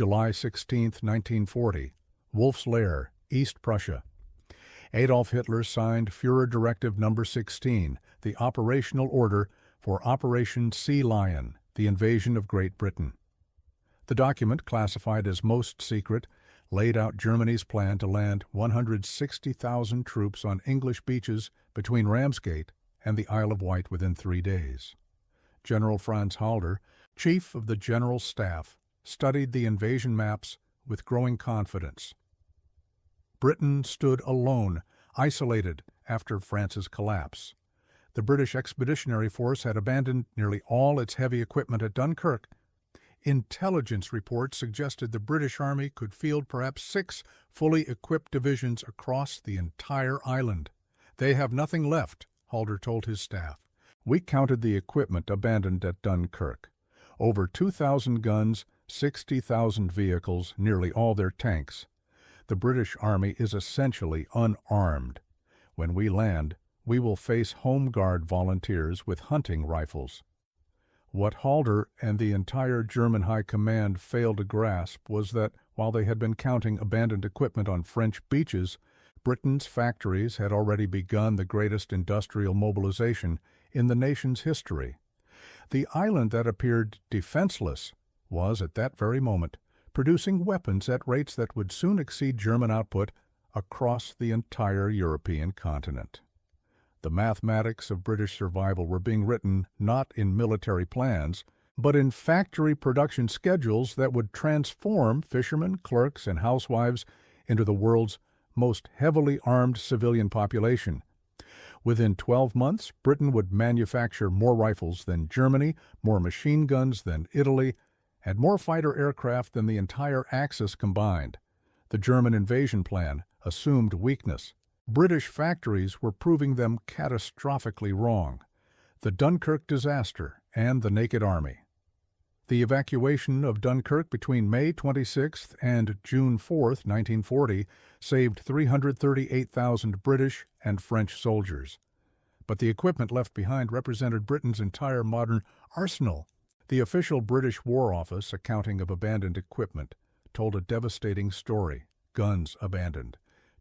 July 16, 1940, Wolf's Lair, East Prussia. Adolf Hitler signed Führer Directive No. 16, the operational order for Operation Sea Lion, the invasion of Great Britain. The document, classified as most secret, laid out Germany's plan to land 160,000 troops on English beaches between Ramsgate and the Isle of Wight within 3 days. General Franz Halder, Chief of the General Staff, studied the invasion maps with growing confidence. Britain stood alone, isolated after France's collapse. The British Expeditionary Force had abandoned nearly all its heavy equipment at Dunkirk. Intelligence reports suggested the British Army could field perhaps 6 fully equipped divisions across the entire island. "They have nothing left," Halder told his staff. "We counted the equipment abandoned at Dunkirk. Over 2,000 guns, 60,000 vehicles, nearly all their tanks. The British Army is essentially unarmed. When we land, we will face Home Guard volunteers with hunting rifles." What Halder and the entire German High Command failed to grasp was that, while they had been counting abandoned equipment on French beaches, Britain's factories had already begun the greatest industrial mobilization in the nation's history. The island that appeared defenseless was, at that very moment, producing weapons at rates that would soon exceed German output across the entire European continent. The mathematics of British survival were being written not in military plans, but in factory production schedules that would transform fishermen, clerks, and housewives into the world's most heavily armed civilian population. Within 12 months, Britain would manufacture more rifles than Germany, more machine guns than Italy, and more fighter aircraft than the entire Axis combined. The German invasion plan assumed weakness. British factories were proving them catastrophically wrong. The Dunkirk disaster and the Naked Army. The evacuation of Dunkirk between May 26 and June 4, 1940, saved 338,000 British and French soldiers. But the equipment left behind represented Britain's entire modern arsenal. The official British War Office accounting of abandoned equipment told a devastating story. Guns abandoned.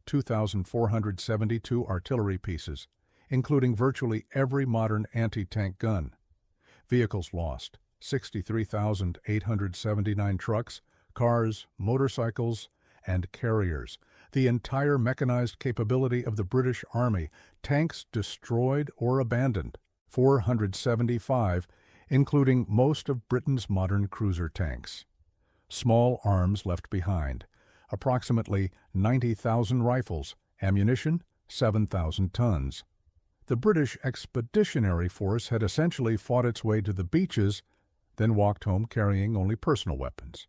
2,472 artillery pieces, including virtually every modern anti-tank gun. Vehicles lost. 63,879 trucks, cars, motorcycles, and carriers. The entire mechanized capability of the British Army. Tanks destroyed or abandoned. 475, including most of Britain's modern cruiser tanks. Small arms left behind. Approximately 90,000 rifles. Ammunition, 7,000 tons. The British Expeditionary Force had essentially fought its way to the beaches, then walked home carrying only personal weapons.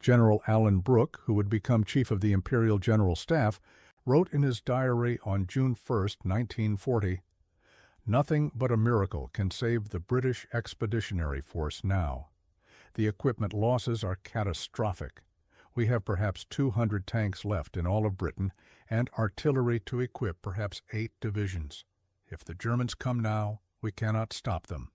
General Alan Brooke, who would become Chief of the Imperial General Staff, wrote in his diary on June 1, 1940, "Nothing but a miracle can save the British Expeditionary Force now. The equipment losses are catastrophic. We have perhaps 200 tanks left in all of Britain and artillery to equip perhaps 8 divisions. If the Germans come now, we cannot stop them."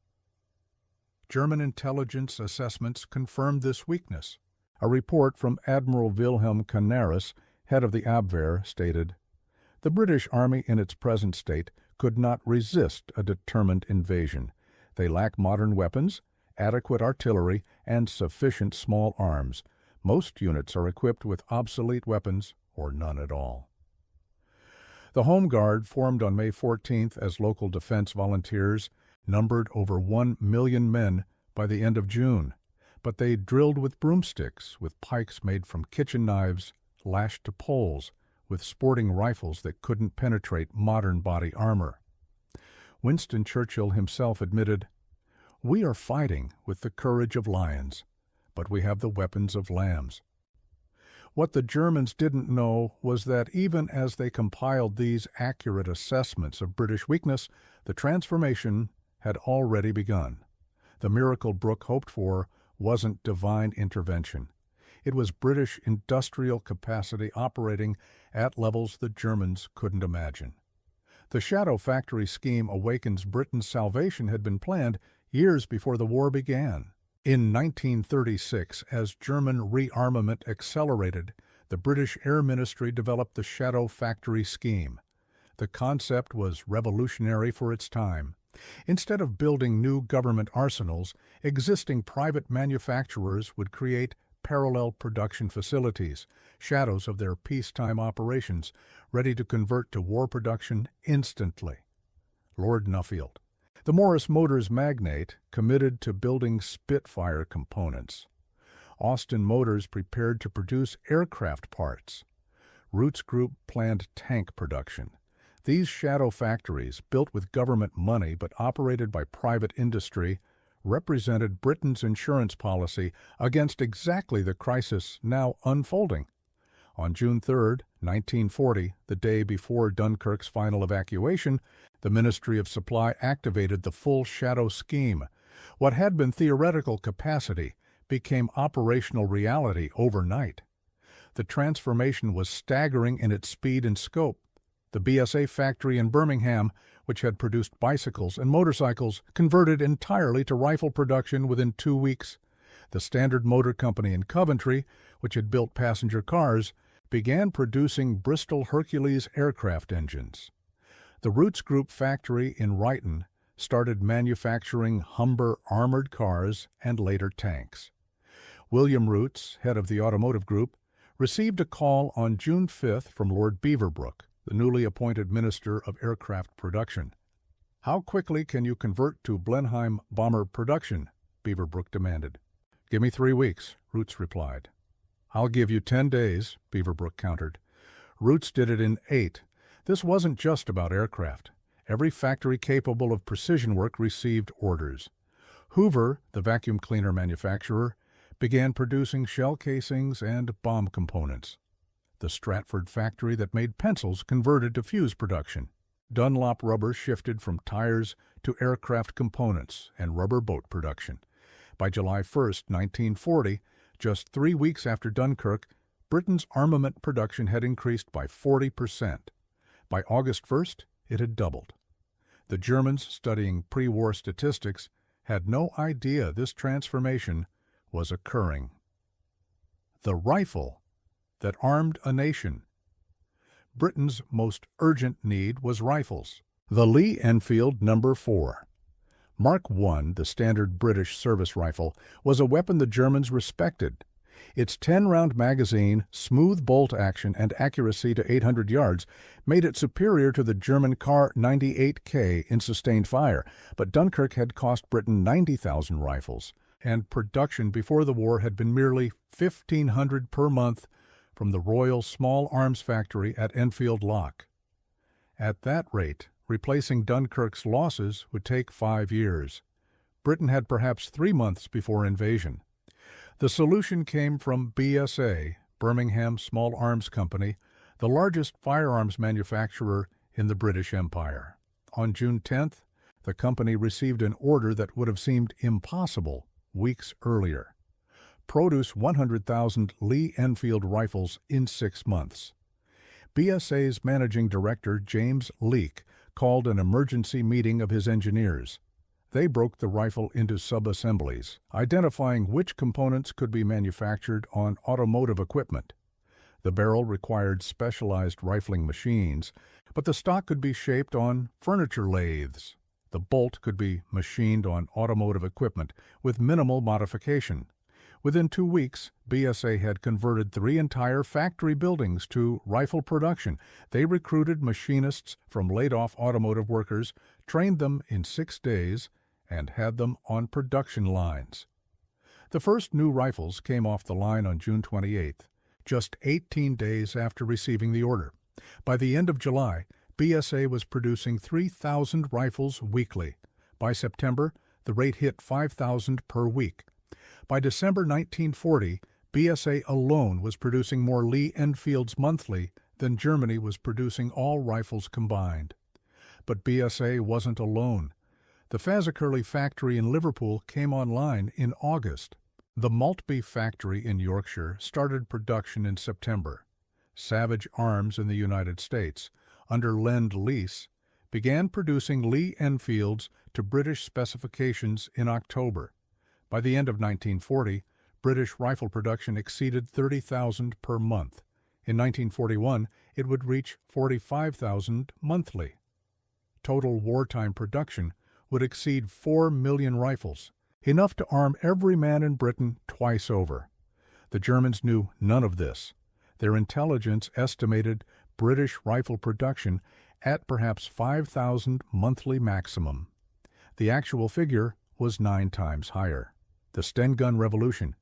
German intelligence assessments confirmed this weakness. A report from Admiral Wilhelm Canaris, head of the Abwehr, stated, "The British Army in its present state could not resist a determined invasion. They lack modern weapons, adequate artillery, and sufficient small arms. Most units are equipped with obsolete weapons or none at all." The Home Guard, formed on May 14th as local defense volunteers, numbered over 1 million men by the end of June, but they drilled with broomsticks, with pikes made from kitchen knives lashed to poles, with sporting rifles that couldn't penetrate modern body armor. Winston Churchill himself admitted, "We are fighting with the courage of lions, but we have the weapons of lambs." What the Germans didn't know was that even as they compiled these accurate assessments of British weakness, the transformation had already begun. The miracle Brooke hoped for wasn't divine intervention. It was British industrial capacity operating at levels the Germans couldn't imagine. The shadow factory scheme Awakens Britain's salvation had been planned years before the war began. In 1936, as German rearmament accelerated, the British Air Ministry developed the Shadow Factory scheme. The concept was revolutionary for its time. Instead of building new government arsenals, existing private manufacturers would create parallel production facilities, shadows of their peacetime operations, ready to convert to war production instantly. Lord Nuffield, the Morris Motors magnate, committed to building Spitfire components. Austin Motors prepared to produce aircraft parts. Roots Group planned tank production. These shadow factories, built with government money but operated by private industry, represented Britain's insurance policy against exactly the crisis now unfolding. On June 3, 1940, the day before Dunkirk's final evacuation, the Ministry of Supply activated the full shadow scheme. What had been theoretical capacity became operational reality overnight. The transformation was staggering in its speed and scope. The BSA factory in Birmingham, which had produced bicycles and motorcycles, converted entirely to rifle production within 2 weeks. The Standard Motor Company in Coventry, which had built passenger cars, began producing Bristol Hercules aircraft engines. The Roots Group factory in Ryton started manufacturing Humber armored cars and later tanks. William Roots, head of the automotive group, received a call on June 5 from Lord Beaverbrook, the newly appointed Minister of Aircraft Production. "How quickly can you convert to Blenheim bomber production?" Beaverbrook demanded. "Give me 3 weeks," Roots replied. "I'll give you 10 days," Beaverbrook countered. Roots did it in 8. This wasn't just about aircraft. Every factory capable of precision work received orders. Hoover, the vacuum cleaner manufacturer, began producing shell casings and bomb components. The Stratford factory that made pencils converted to fuse production. Dunlop Rubber shifted from tires to aircraft components and rubber boat production. By July 1, 1940, just 3 weeks after Dunkirk, Britain's armament production had increased by 40%. By August 1st, it had doubled. The Germans, studying pre-war statistics, had no idea this transformation was occurring. The rifle that armed a nation. Britain's most urgent need was rifles. The Lee-Enfield No. 4. Mark I, the standard British service rifle, was a weapon the Germans respected. Its 10-round magazine, smooth bolt action, and accuracy to 800 yards made it superior to the German Kar 98K in sustained fire, but Dunkirk had cost Britain 90,000 rifles, and production before the war had been merely 1,500 per month from the Royal Small Arms Factory at Enfield Lock. At that rate, replacing Dunkirk's losses would take 5 years. Britain had perhaps 3 months before invasion. The solution came from BSA, Birmingham Small Arms Company, the largest firearms manufacturer in the British Empire. On June 10th, the company received an order that would have seemed impossible weeks earlier. Produce 100,000 Lee-Enfield rifles in 6 months. BSA's managing director, James Leake, called an emergency meeting of his engineers. They broke the rifle into sub-assemblies, identifying which components could be manufactured on automotive equipment. The barrel required specialized rifling machines, but the stock could be shaped on furniture lathes. The bolt could be machined on automotive equipment with minimal modification. Within 2 weeks, BSA had converted 3 entire factory buildings to rifle production. They recruited machinists from laid-off automotive workers, trained them in 6 days, and had them on production lines. The first new rifles came off the line on June 28th, just 18 days after receiving the order. By the end of July, BSA was producing 3,000 rifles weekly. By September, the rate hit 5,000 per week. By December 1940, BSA alone was producing more Lee-Enfields monthly than Germany was producing all rifles combined. But BSA wasn't alone. The Fazakerley factory in Liverpool came online in August. The Maltby factory in Yorkshire started production in September. Savage Arms in the United States, under Lend-Lease, began producing Lee-Enfields to British specifications in October. By the end of 1940, British rifle production exceeded 30,000 per month. In 1941, it would reach 45,000 monthly. Total wartime production would exceed 4 million rifles, enough to arm every man in Britain twice over. The Germans knew none of this. Their intelligence estimated British rifle production at perhaps 5,000 monthly maximum. The actual figure was 9 times higher. The Sten gun revolution.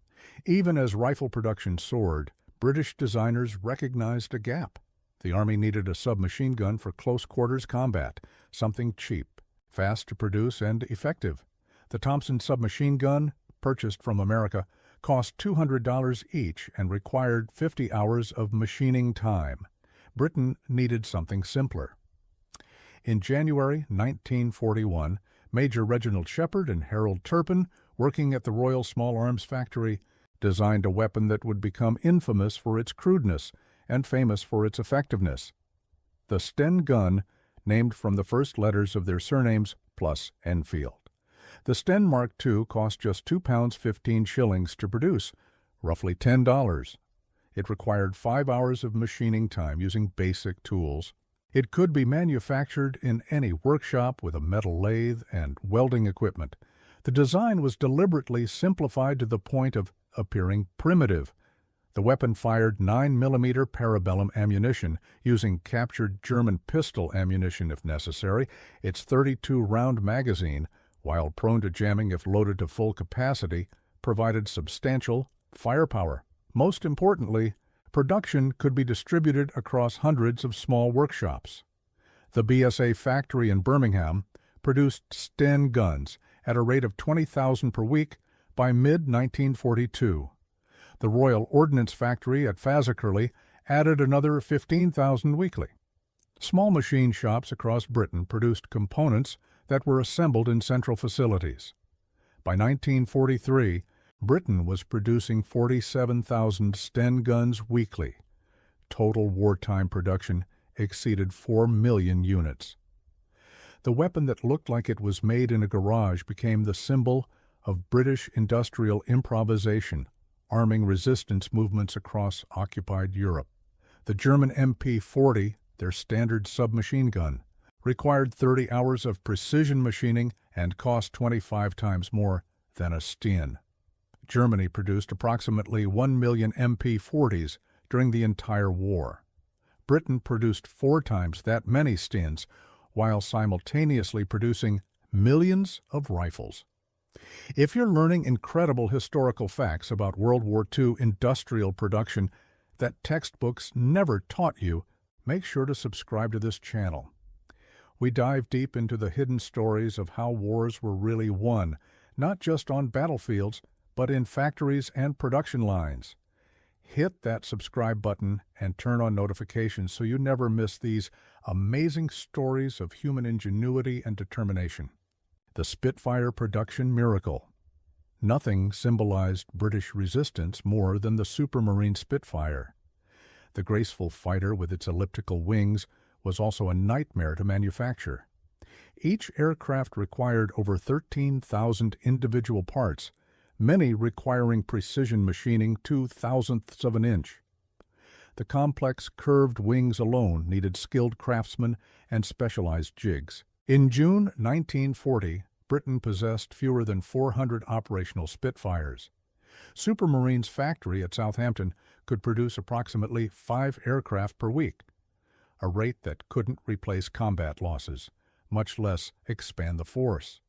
Even as rifle production soared, British designers recognized a gap. The Army needed a submachine gun for close-quarters combat, something cheap, fast to produce, and effective. The Thompson submachine gun, purchased from America, cost $200 each and required 50 hours of machining time. Britain needed something simpler. In January 1941, Major Reginald Shepard and Harold Turpin, working at the Royal Small Arms Factory, designed a weapon that would become infamous for its crudeness and famous for its effectiveness. The Sten gun, named from the first letters of their surnames, plus Enfield. The Sten Mark II cost just £2.15 to produce, roughly $10. It required 5 hours of machining time using basic tools. It could be manufactured in any workshop with a metal lathe and welding equipment. The design was deliberately simplified to the point of appearing primitive. The weapon fired 9mm parabellum ammunition, using captured German pistol ammunition if necessary. Its 32-round magazine, while prone to jamming if loaded to full capacity, provided substantial firepower. Most importantly, production could be distributed across hundreds of small workshops. The BSA factory in Birmingham produced Sten guns at a rate of 20,000 per week by mid-1942. The Royal Ordnance Factory at Fazakerley added another 15,000 weekly. Small machine shops across Britain produced components that were assembled in central facilities. By 1943, Britain was producing 47,000 Sten guns weekly. Total wartime production exceeded 4 million units. The weapon that looked like it was made in a garage became the symbol of British industrial improvisation, arming resistance movements across occupied Europe. The German MP-40, their standard submachine gun, required 30 hours of precision machining and cost 25 times more than a Sten. Germany produced approximately 1 million MP-40s during the entire war. Britain produced 4 times that many Stens, while simultaneously producing millions of rifles. If you're learning incredible historical facts about World War II industrial production that textbooks never taught you, make sure to subscribe to this channel. We dive deep into the hidden stories of how wars were really won, not just on battlefields, but in factories and production lines. Hit that subscribe button and turn on notifications so you never miss these amazing stories of human ingenuity and determination. The Spitfire production miracle. Nothing symbolized British resistance more than the Supermarine Spitfire. The graceful fighter with its elliptical wings was also a nightmare to manufacture. Each aircraft required over 13,000 individual parts, many requiring precision machining to thousandths of an inch. The complex curved wings alone needed skilled craftsmen and specialized jigs. In June 1940, Britain possessed fewer than 400 operational Spitfires. Supermarine's factory at Southampton could produce approximately 5 aircraft per week, a rate that couldn't replace combat losses, much less expand the force.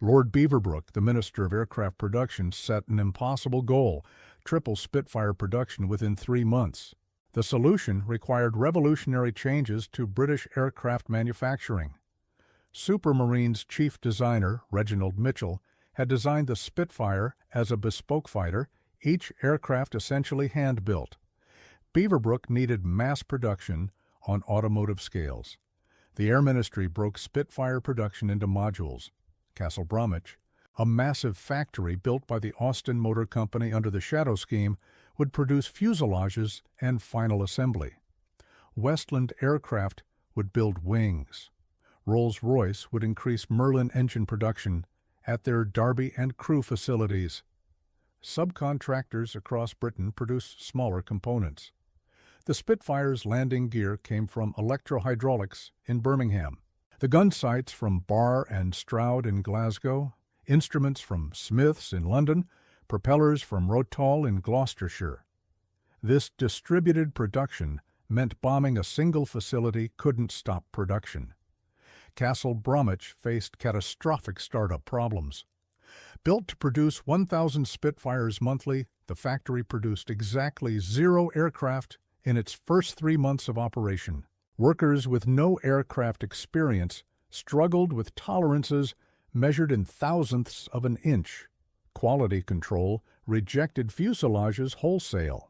Lord Beaverbrook, the Minister of Aircraft Production, set an impossible goal: triple Spitfire production within 3 months. The solution required revolutionary changes to British aircraft manufacturing. Supermarine's chief designer, Reginald Mitchell, had designed the Spitfire as a bespoke fighter, each aircraft essentially hand-built. Beaverbrook needed mass production on automotive scales. The Air Ministry broke Spitfire production into modules. Castle Bromwich, a massive factory built by the Austin Motor Company under the Shadow Scheme, would produce fuselages and final assembly. Westland Aircraft would build wings. Rolls-Royce would increase Merlin engine production, at their Derby and Crewe facilities. Subcontractors across Britain produce smaller components. The Spitfire's landing gear came from Electro-Hydraulics in Birmingham, the gun sights from Barr and Stroud in Glasgow, instruments from Smiths in London, propellers from Rotall in Gloucestershire. This distributed production meant bombing a single facility couldn't stop production. Castle Bromwich faced catastrophic startup problems. Built to produce 1,000 Spitfires monthly, the factory produced exactly 0 aircraft in its first 3 months of operation. Workers with no aircraft experience struggled with tolerances measured in thousandths of an inch. Quality control rejected fuselages wholesale.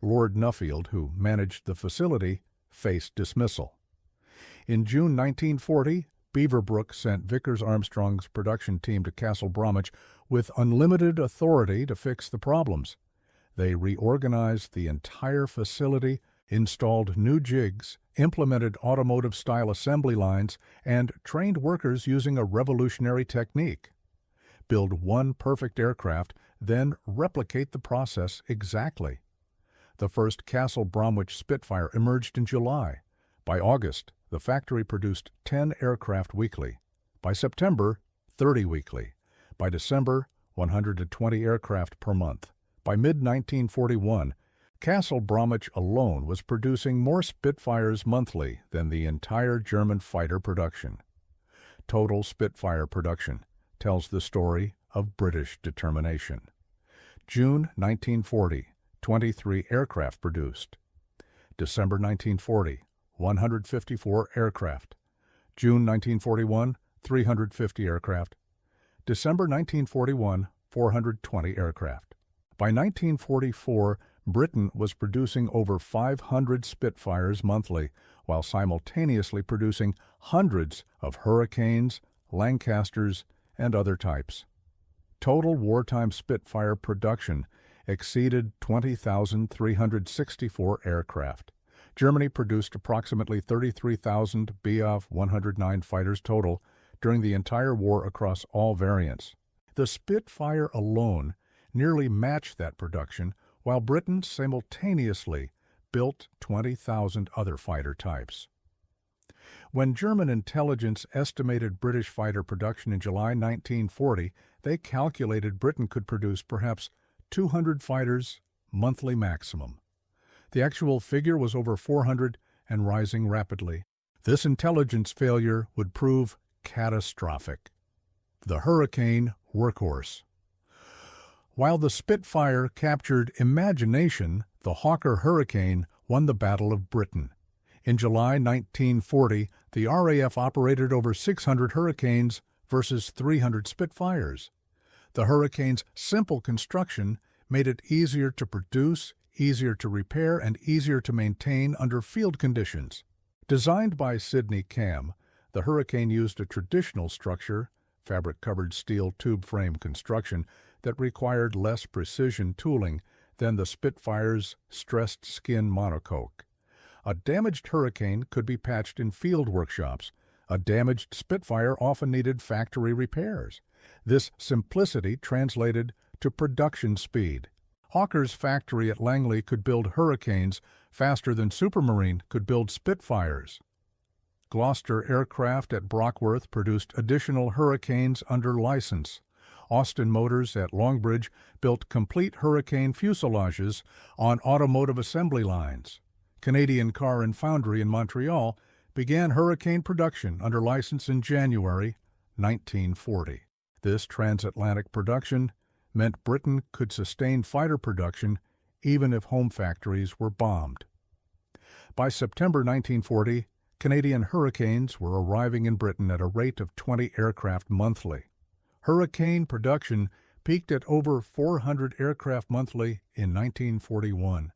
Lord Nuffield, who managed the facility, faced dismissal. In June 1940, Beaverbrook sent Vickers Armstrong's production team to Castle Bromwich with unlimited authority to fix the problems. They reorganized the entire facility, installed new jigs, implemented automotive-style assembly lines, and trained workers using a revolutionary technique. Build one perfect aircraft, then replicate the process exactly. The first Castle Bromwich Spitfire emerged in July. By August, the factory produced 10 aircraft weekly. By September, 30 weekly. By December, 120 aircraft per month. By mid-1941, Castle Bromwich alone was producing more Spitfires monthly than the entire German fighter production. Total Spitfire production tells the story of British determination. June 1940, 23 aircraft produced. December 1940, 154 aircraft. June 1941, 350 aircraft. December 1941, 420 aircraft. By 1944, Britain was producing over 500 Spitfires monthly, while simultaneously producing hundreds of Hurricanes, Lancasters, and other types. Total wartime Spitfire production exceeded 20,364 aircraft. Germany produced approximately 33,000 Bf 109 fighters total during the entire war across all variants. The Spitfire alone nearly matched that production, while Britain simultaneously built 20,000 other fighter types. When German intelligence estimated British fighter production in July 1940, they calculated Britain could produce perhaps 200 fighters monthly maximum. The actual figure was over 400 and rising rapidly. This intelligence failure would prove catastrophic. The Hurricane workhorse. While the Spitfire captured imagination, the Hawker Hurricane won the Battle of Britain. In July 1940, the RAF operated over 600 Hurricanes versus 300 Spitfires. The Hurricane's simple construction made it easier to produce, easier to repair, and easier to maintain under field conditions. Designed by Sidney Cam, the Hurricane used a traditional structure, fabric-covered steel tube frame construction, that required less precision tooling than the Spitfire's stressed skin monocoque. A damaged Hurricane could be patched in field workshops. A damaged Spitfire often needed factory repairs. This simplicity translated to production speed. Hawker's factory at Langley could build Hurricanes faster than Supermarine could build Spitfires. Gloucester Aircraft at Brockworth produced additional Hurricanes under license. Austin Motors at Longbridge built complete Hurricane fuselages on automotive assembly lines. Canadian Car and Foundry in Montreal began Hurricane production under license in January 1940. This transatlantic production meant Britain could sustain fighter production even if home factories were bombed. By September 1940, Canadian Hurricanes were arriving in Britain at a rate of 20 aircraft monthly. Hurricane production peaked at over 400 aircraft monthly in 1941.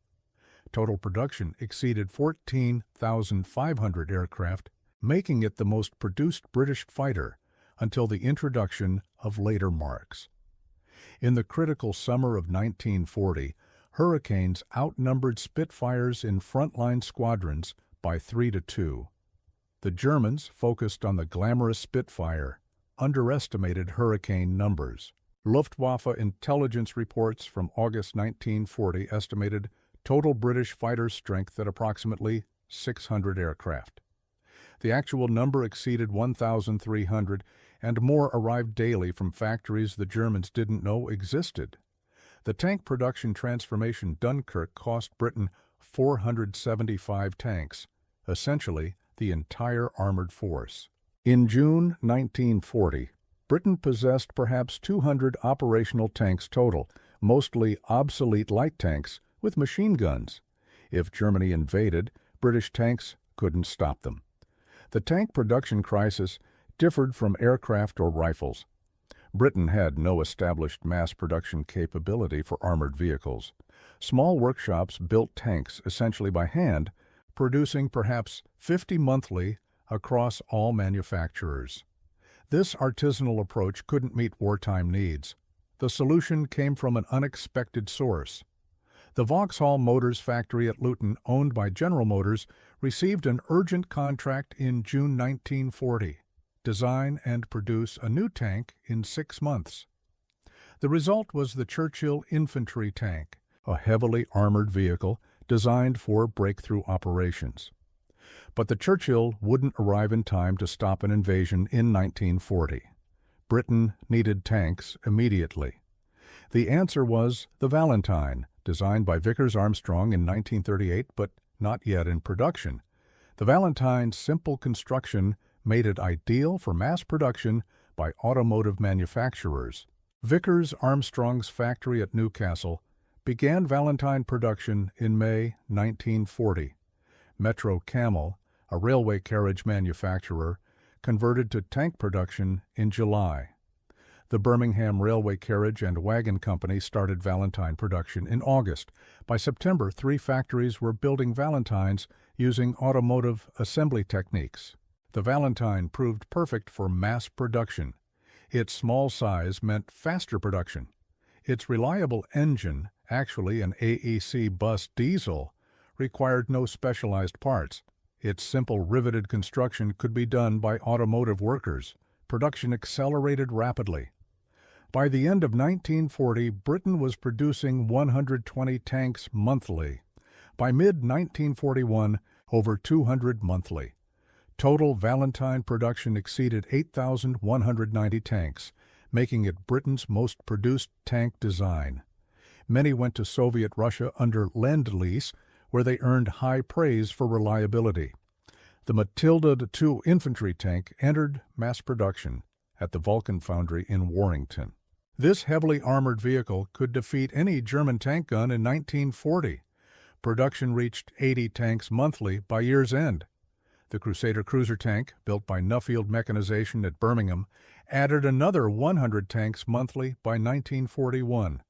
Total production exceeded 14,500 aircraft, making it the most produced British fighter until the introduction of later marks. In the critical summer of 1940, Hurricanes outnumbered Spitfires in frontline squadrons by 3-2. The Germans focused on the glamorous Spitfire, underestimated hurricane numbers. Luftwaffe intelligence reports from August 1940 estimated total British fighter strength at approximately 600 aircraft. The actual number exceeded 1,300, and more arrived daily from factories the Germans didn't know existed. The tank production transformation Dunkirk cost Britain 475 tanks, essentially the entire armored force. In June 1940, Britain possessed perhaps 200 operational tanks total, mostly obsolete light tanks with machine guns. If Germany invaded, British tanks couldn't stop them. The tank production crisis differed from aircraft or rifles. Britain had no established mass production capability for armored vehicles. Small workshops built tanks essentially by hand, producing perhaps 50 monthly across all manufacturers. This artisanal approach couldn't meet wartime needs. The solution came from an unexpected source. The Vauxhall Motors factory at Luton, owned by General Motors, received an urgent contract in June 1940. Design and produce a new tank in 6 months. The result was the Churchill infantry tank, a heavily armored vehicle designed for breakthrough operations. But the Churchill wouldn't arrive in time to stop an invasion in 1940. Britain needed tanks immediately. The answer was the Valentine, designed by Vickers Armstrong in 1938 but not yet in production. The Valentine's simple construction made it ideal for mass production by automotive manufacturers. Vickers Armstrong's factory at Newcastle began Valentine production in May 1940. Metro Camel, a railway carriage manufacturer, converted to tank production in July. The Birmingham Railway Carriage and Wagon Company started Valentine production in August. By September, 3 factories were building Valentines using automotive assembly techniques. The Valentine proved perfect for mass production. Its small size meant faster production. Its reliable engine, actually an AEC bus diesel, required no specialized parts. Its simple riveted construction could be done by automotive workers. Production accelerated rapidly. By the end of 1940, Britain was producing 120 tanks monthly. By mid-1941, over 200 monthly. Total Valentine production exceeded 8,190 tanks, making it Britain's most produced tank design. Many went to Soviet Russia under Lend-Lease, where they earned high praise for reliability. The Matilda II infantry tank entered mass production at the Vulcan foundry in Warrington. This heavily armored vehicle could defeat any German tank gun in 1940. Production reached 80 tanks monthly by year's end. The Crusader cruiser tank, built by Lee-Enfield Mechanization at Birmingham, added another 100 tanks monthly by 1941.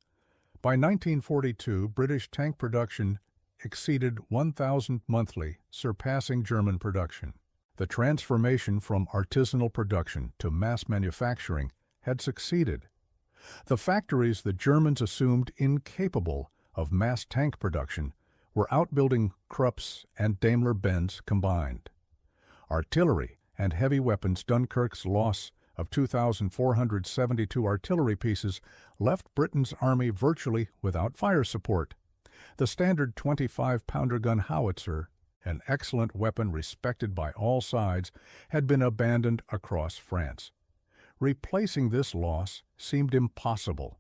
By 1942, British tank production exceeded 1,000 monthly, surpassing German production. The transformation from artisanal production to mass manufacturing had succeeded. The factories the Germans assumed incapable of mass tank production were outbuilding Krupps and Daimler-Benz combined. Artillery and heavy weapons. Dunkirk's loss of 2,472 artillery pieces left Britain's army virtually without fire support. The standard 25-pounder gun howitzer, an excellent weapon respected by all sides, had been abandoned across France. Replacing this loss seemed impossible.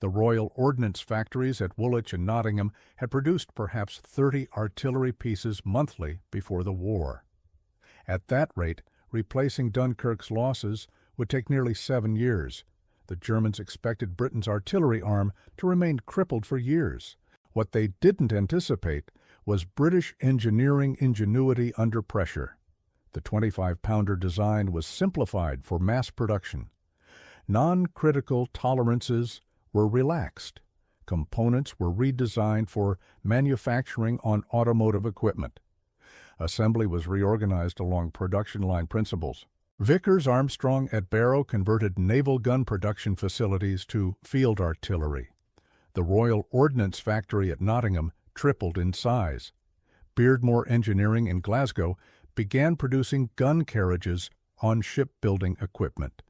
The Royal Ordnance factories at Woolwich and Nottingham had produced perhaps 30 artillery pieces monthly before the war. At that rate, replacing Dunkirk's losses would take nearly 7 years. The Germans expected Britain's artillery arm to remain crippled for years. What they didn't anticipate was British engineering ingenuity under pressure. The 25-pounder design was simplified for mass production. Non-critical tolerances were relaxed. Components were redesigned for manufacturing on automotive equipment. Assembly was reorganized along production line principles. Vickers Armstrong at Barrow converted naval gun production facilities to field artillery. The Royal Ordnance factory at Nottingham tripled in size. Beardmore Engineering in Glasgow began producing gun carriages on shipbuilding equipment.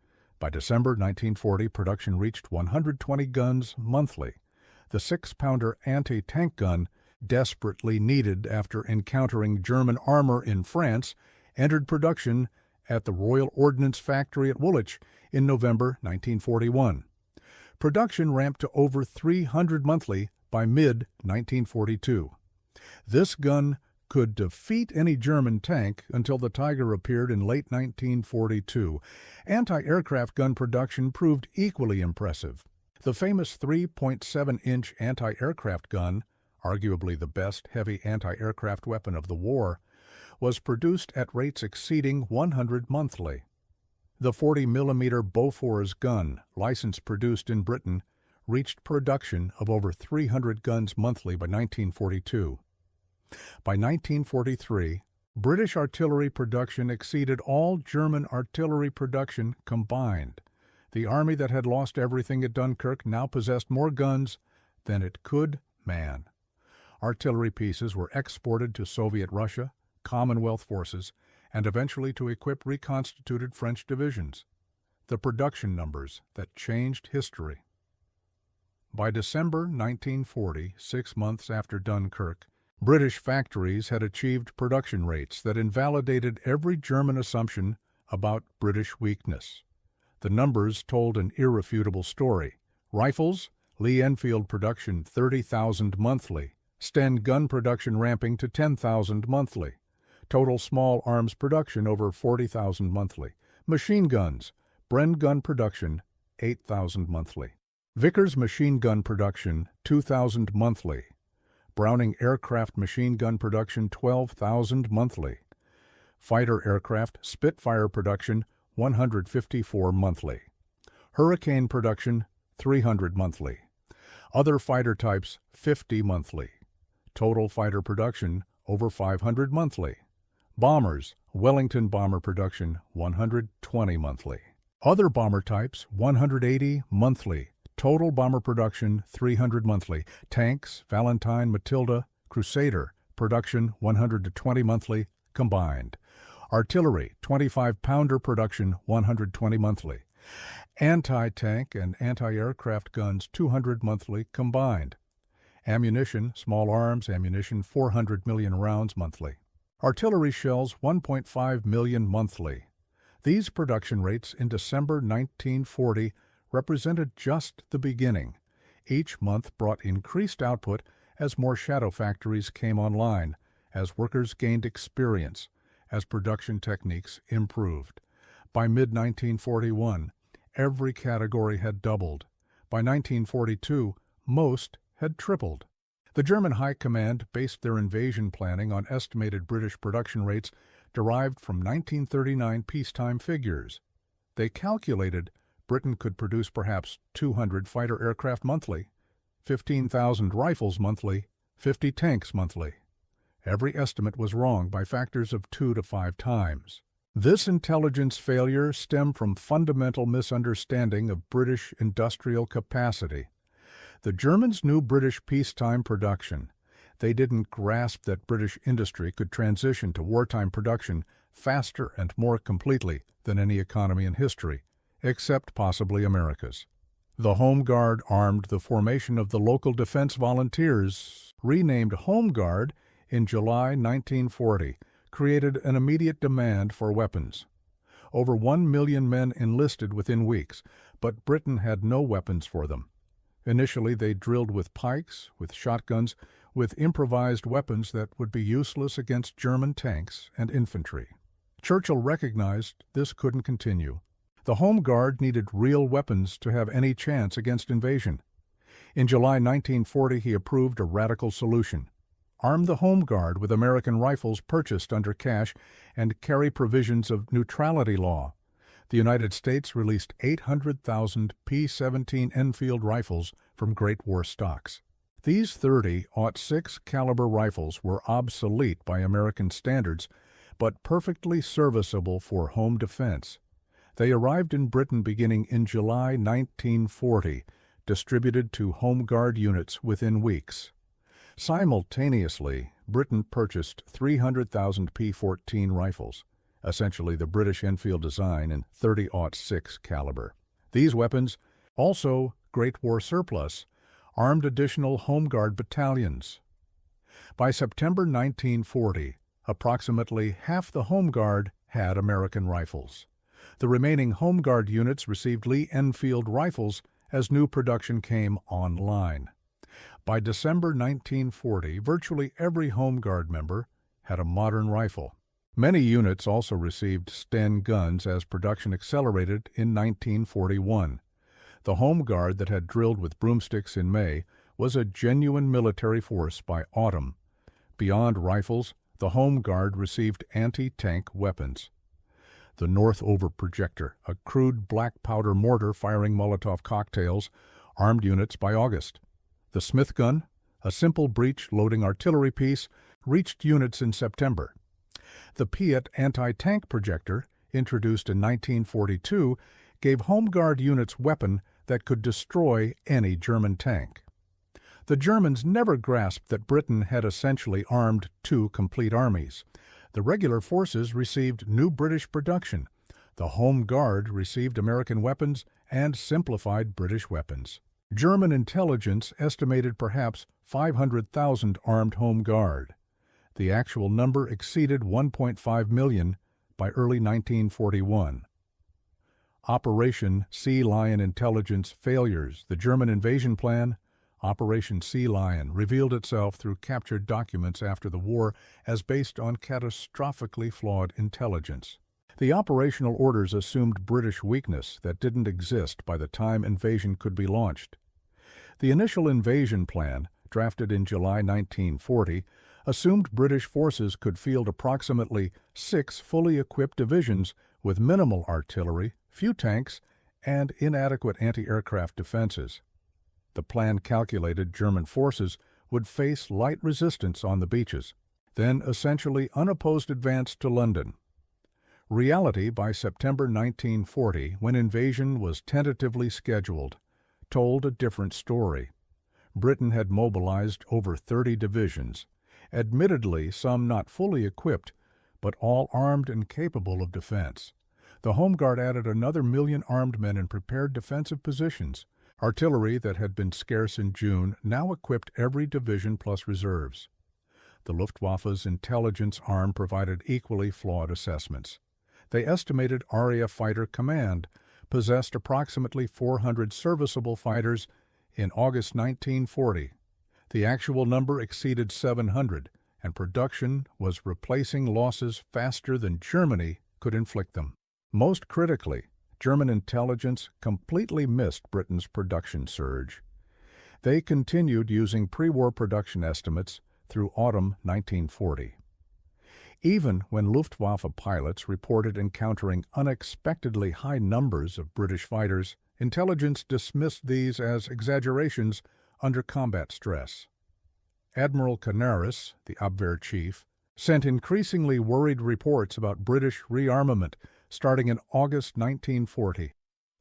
By December 1940, production reached 120 guns monthly. The 6-pounder anti-tank gun, desperately needed after encountering German armor in France, entered production at the Royal Ordnance Factory at Woolwich in November 1941. Production ramped to over 300 monthly by mid-1942. This gun could defeat any German tank until the Tiger appeared in late 1942. Anti-aircraft gun production proved equally impressive. The famous 3.7-inch anti-aircraft gun, arguably the best heavy anti-aircraft weapon of the war, was produced at rates exceeding 100 monthly. The 40mm Bofors gun, license-produced in Britain, reached production of over 300 guns monthly by 1942. By 1943, British artillery production exceeded all German artillery production combined. The army that had lost everything at Dunkirk now possessed more guns than it could man. Artillery pieces were exported to Soviet Russia, Commonwealth forces, and eventually to equip reconstituted French divisions. The production numbers that changed history. By December 1940, 6 months after Dunkirk, British factories had achieved production rates that invalidated every German assumption about British weakness. The numbers told an irrefutable story. Rifles, Lee-Enfield production 30,000 monthly, Sten gun production ramping to 10,000 monthly, total small arms production over 40,000 monthly, machine guns, Bren gun production 8,000 monthly, Vickers machine gun production 2,000 monthly, Browning aircraft machine gun production 12,000 monthly, fighter aircraft Spitfire production 154 monthly, Hurricane production 300 monthly, other fighter types 50 monthly, total fighter production over 500 monthly, bombers Wellington bomber production 120 monthly, other bomber types 180 monthly, total bomber production 300 monthly, tanks Valentine, Matilda, Crusader production 120 monthly combined, artillery 25-pounder production 120 monthly, anti-tank and anti-aircraft guns 200 monthly combined, ammunition, small arms ammunition 400 million rounds monthly, artillery shells 1.5 million monthly. These production rates in December 1940 represented just the beginning. Each month brought increased output as more shadow factories came online, as workers gained experience, as production techniques improved. By mid-1941, every category had doubled. By 1942, most had tripled. The German High Command based their invasion planning on estimated British production rates derived from 1939 peacetime figures. They calculated Britain could produce perhaps 200 fighter aircraft monthly, 15,000 rifles monthly, 50 tanks monthly. Every estimate was wrong by factors of 2 to 5 times. This intelligence failure stemmed from fundamental misunderstanding of British industrial capacity. The Germans knew British peacetime production. They didn't grasp that British industry could transition to wartime production faster and more completely than any economy in history, except possibly America's. The Home Guard armed the formation of the local defense volunteers, renamed Home Guard in July 1940, created an immediate demand for weapons. Over 1 million men enlisted within weeks, but Britain had no weapons for them. Initially, they drilled with pikes, with shotguns, with improvised weapons that would be useless against German tanks and infantry. Churchill recognized this couldn't continue. The Home Guard needed real weapons to have any chance against invasion. In July 1940, he approved a radical solution. Arm the Home Guard with American rifles purchased under cash and carry provisions of neutrality law. The United States released 800,000 P-17 Enfield rifles from Great War stocks. These 30-06 caliber rifles were obsolete by American standards, but perfectly serviceable for home defense. They arrived in Britain beginning in July 1940, distributed to Home Guard units within weeks. Simultaneously, Britain purchased 300,000 P-14 rifles. essentially the British Enfield design in 30-06 caliber. These weapons, also Great War surplus, armed additional Home Guard battalions. By September 1940, approximately half the Home Guard had American rifles. The remaining Home Guard units received Lee-Enfield rifles as new production came online. By December 1940, virtually every Home Guard member had a modern rifle. Many units also received Sten guns as production accelerated in 1941. The Home Guard that had drilled with broomsticks in May was a genuine military force by autumn. Beyond rifles, the Home Guard received anti-tank weapons. The Northover projector, a crude black powder mortar firing Molotov cocktails, armed units by August. The Smith gun, a simple breech-loading artillery piece, reached units in September. The Piat anti-tank projector, introduced in 1942, gave Home Guard units weapon that could destroy any German tank. The Germans never grasped that Britain had essentially armed two complete armies. The regular forces received new British production. The Home Guard received American weapons and simplified British weapons. German intelligence estimated perhaps 500,000 armed Home Guard. The actual number exceeded 1.5 million by early 1941. Operation Sea Lion intelligence failures. The German invasion plan, Operation Sea Lion, revealed itself through captured documents after the war as based on catastrophically flawed intelligence. The operational orders assumed British weakness that didn't exist by the time invasion could be launched. The initial invasion plan, drafted in July 1940, assumed British forces could field approximately 6 fully equipped divisions with minimal artillery, few tanks, and inadequate anti-aircraft defenses. The plan calculated German forces would face light resistance on the beaches, then essentially unopposed advance to London. Reality by September 1940, when invasion was tentatively scheduled, told a different story. Britain had mobilized over 30 divisions, admittedly some not fully equipped, but all armed and capable of defense. The Home Guard added another 1 million armed men in prepared defensive positions. Artillery that had been scarce in June now equipped every division plus reserves. The Luftwaffe's intelligence arm provided equally flawed assessments. They estimated RAF Fighter Command possessed approximately 400 serviceable fighters in August 1940. The actual number exceeded 700, and production was replacing losses faster than Germany could inflict them. Most critically, German intelligence completely missed Britain's production surge. They continued using pre-war production estimates through autumn 1940. Even when Luftwaffe pilots reported encountering unexpectedly high numbers of British fighters, intelligence dismissed these as exaggerations under combat stress. Admiral Canaris, the Abwehr chief, sent increasingly worried reports about British rearmament starting in August 1940.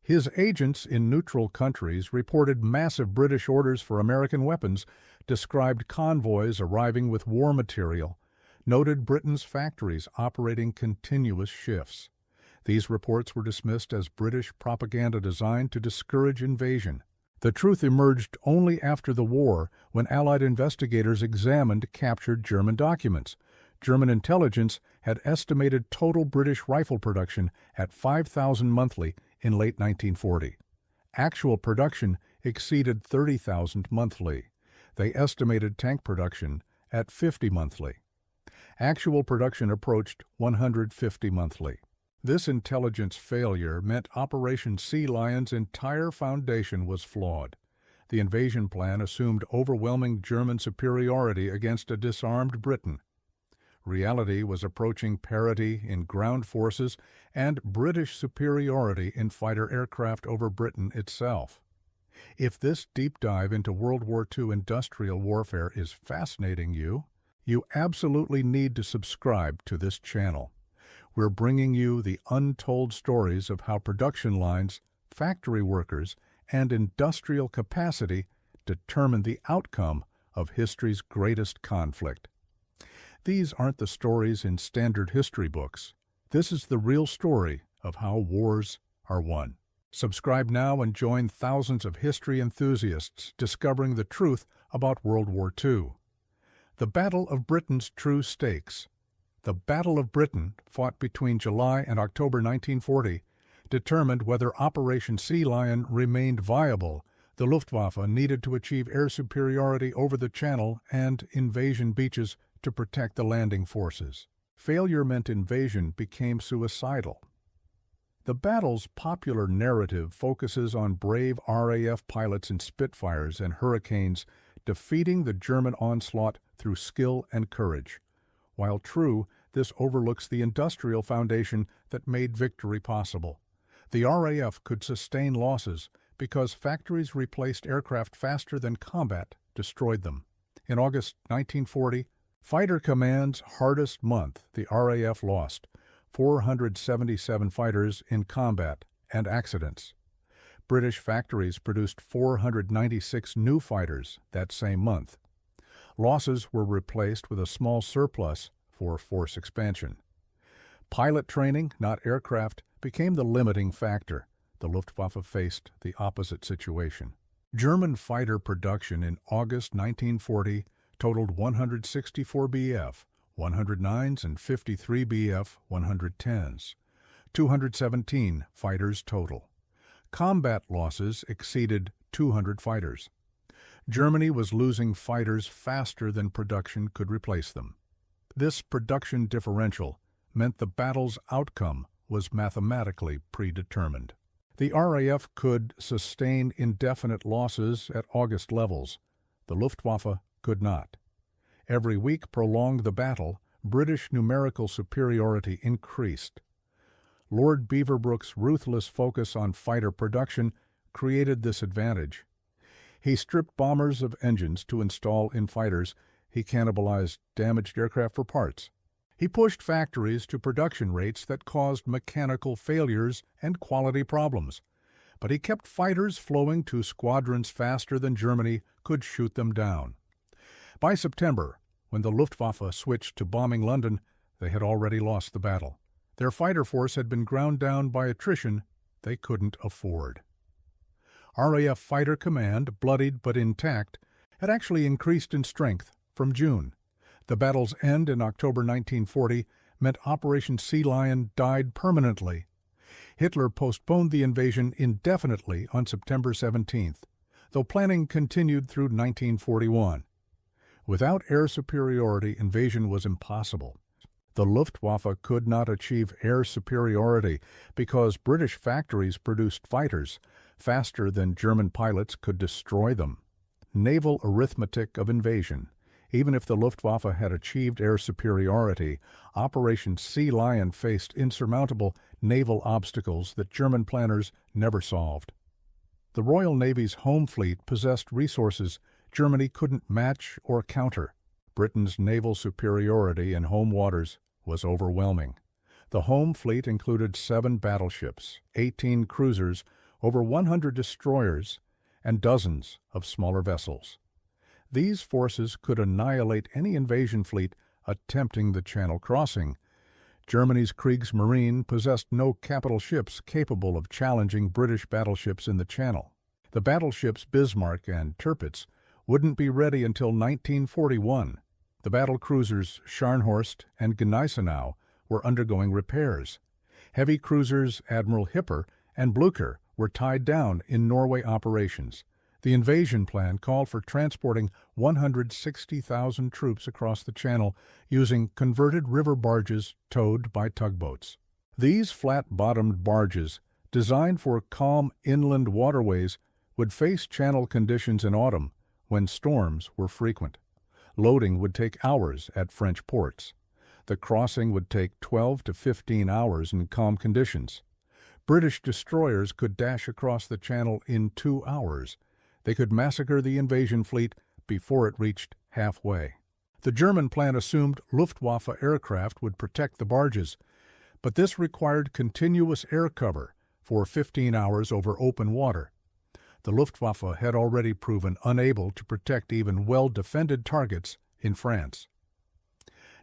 His agents in neutral countries reported massive British orders for American weapons, described convoys arriving with war material, noted Britain's factories operating continuous shifts. These reports were dismissed as British propaganda designed to discourage invasion. The truth emerged only after the war, when Allied investigators examined captured German documents. German intelligence had estimated total British rifle production at 5,000 monthly in late 1940. Actual production exceeded 30,000 monthly. They estimated tank production at 50 monthly. Actual production approached 150 monthly. This intelligence failure meant Operation Sea Lion's entire foundation was flawed. The invasion plan assumed overwhelming German superiority against a disarmed Britain. Reality was approaching parity in ground forces and British superiority in fighter aircraft over Britain itself. If this deep dive into World War II industrial warfare is fascinating you absolutely need to subscribe to this channel. We're bringing you the untold stories of how production lines, factory workers, and industrial capacity determine the outcome of history's greatest conflict. These aren't the stories in standard history books. This is the real story of how wars are won. Subscribe now and join thousands of history enthusiasts discovering the truth about World War II. The Battle of Britain's True Stakes. The Battle of Britain, fought between July and October 1940, determined whether Operation Sea Lion remained viable. The Luftwaffe needed to achieve air superiority over the Channel and invasion beaches to protect the landing forces. Failure meant invasion became suicidal. The battle's popular narrative focuses on brave RAF pilots in Spitfires and Hurricanes defeating the German onslaught through skill and courage. While true, this overlooks the industrial foundation that made victory possible. The RAF could sustain losses because factories replaced aircraft faster than combat destroyed them. In August 1940, Fighter Command's hardest month, the RAF lost 477 fighters in combat and accidents. British factories produced 496 new fighters that same month. Losses were replaced with a small surplus for force expansion. Pilot training, not aircraft, became the limiting factor. The Luftwaffe faced the opposite situation. German fighter production in August 1940 totaled 164 Bf, 109s and 53 Bf 110s, 217 fighters total. Combat losses exceeded 200 fighters. Germany was losing fighters faster than production could replace them. This production differential meant the battle's outcome was mathematically predetermined. The RAF could sustain indefinite losses at August levels. The Luftwaffe could not. Every week prolonged the battle, British numerical superiority increased. Lord Beaverbrook's ruthless focus on fighter production created this advantage. He stripped bombers of engines to install in fighters. He cannibalized damaged aircraft for parts. He pushed factories to production rates that caused mechanical failures and quality problems. But he kept fighters flowing to squadrons faster than Germany could shoot them down. By September, when the Luftwaffe switched to bombing London, they had already lost the battle. Their fighter force had been ground down by attrition they couldn't afford. RAF Fighter Command, bloodied but intact, had actually increased in strength from June. The battle's end in October 1940 meant Operation Sea Lion died permanently. Hitler postponed the invasion indefinitely on September 17th, though planning continued through 1941. Without air superiority, invasion was impossible. The Luftwaffe could not achieve air superiority because British factories produced fighters faster than German pilots could destroy them. Naval arithmetic of invasion. Even if the Luftwaffe had achieved air superiority, Operation Sea Lion faced insurmountable naval obstacles that German planners never solved. The Royal Navy's home fleet possessed resources Germany couldn't match or counter. Britain's naval superiority in home waters was overwhelming. The home fleet included 7 battleships, 18 cruisers, over 100 destroyers, and dozens of smaller vessels. These forces could annihilate any invasion fleet attempting the Channel crossing. Germany's Kriegsmarine possessed no capital ships capable of challenging British battleships in the Channel. The battleships Bismarck and Tirpitz wouldn't be ready until 1941. The battle cruisers Scharnhorst and Gneisenau were undergoing repairs. Heavy cruisers Admiral Hipper and Blücher were tied down in Norway operations. The invasion plan called for transporting 160,000 troops across the Channel using converted river barges towed by tugboats. These flat-bottomed barges, designed for calm inland waterways, would face Channel conditions in autumn when storms were frequent. Loading would take hours at French ports. The crossing would take 12 to 15 hours in calm conditions. British destroyers could dash across the Channel in 2 hours. They could massacre the invasion fleet before it reached halfway. The German plan assumed Luftwaffe aircraft would protect the barges, but this required continuous air cover for 15 hours over open water. The Luftwaffe had already proven unable to protect even well-defended targets in France.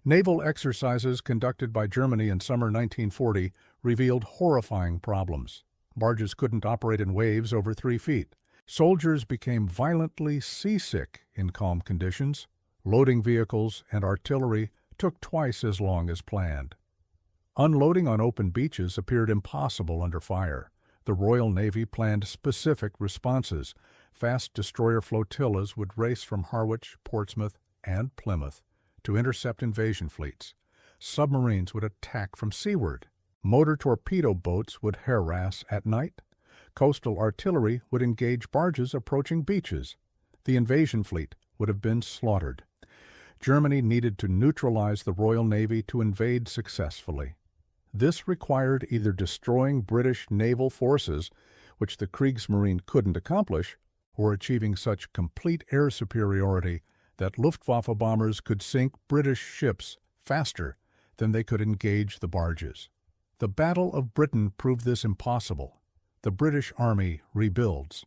Naval exercises conducted by Germany in summer 1940 revealed horrifying problems. Barges couldn't operate in waves over 3 feet. Soldiers became violently seasick in calm conditions. Loading vehicles and artillery took twice as long as planned. Unloading on open beaches appeared impossible under fire. The Royal Navy planned specific responses. Fast destroyer flotillas would race from Harwich, Portsmouth, and Plymouth to intercept invasion fleets. Submarines would attack from seaward. Motor torpedo boats would harass at night. Coastal artillery would engage barges approaching beaches. The invasion fleet would have been slaughtered. Germany needed to neutralize the Royal Navy to invade successfully. This required either destroying British naval forces, which the Kriegsmarine couldn't accomplish, or achieving such complete air superiority that Luftwaffe bombers could sink British ships faster than they could engage the barges. The Battle of Britain proved this impossible. The British Army rebuilds.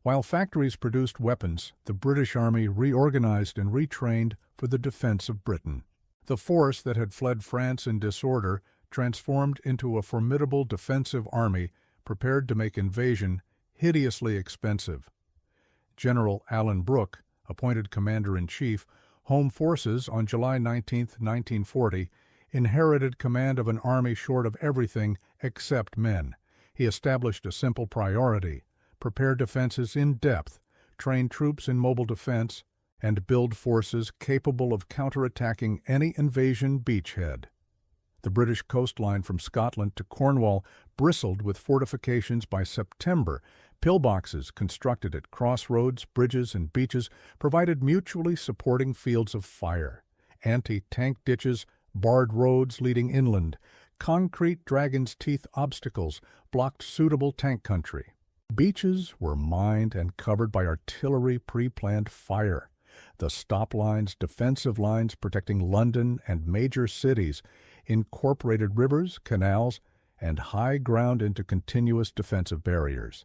While factories produced weapons, the British Army reorganized and retrained for the defense of Britain. The force that had fled France in disorder transformed into a formidable defensive army prepared to make invasion hideously expensive. General Alan Brooke, appointed Commander-in-Chief, Home Forces on July 19, 1940, inherited command of an army short of everything except men. He established a simple priority: prepare defenses in depth, train troops in mobile defense, and build forces capable of counterattacking any invasion beachhead. The British coastline from Scotland to Cornwall bristled with fortifications by September. Pillboxes constructed at crossroads, bridges, and beaches provided mutually supporting fields of fire. Anti-tank ditches barred roads leading inland. Concrete dragon's teeth obstacles blocked suitable tank country. Beaches were mined and covered by artillery pre-planned fire. The stop lines, defensive lines protecting London and major cities, incorporated rivers, canals, and high ground into continuous defensive barriers.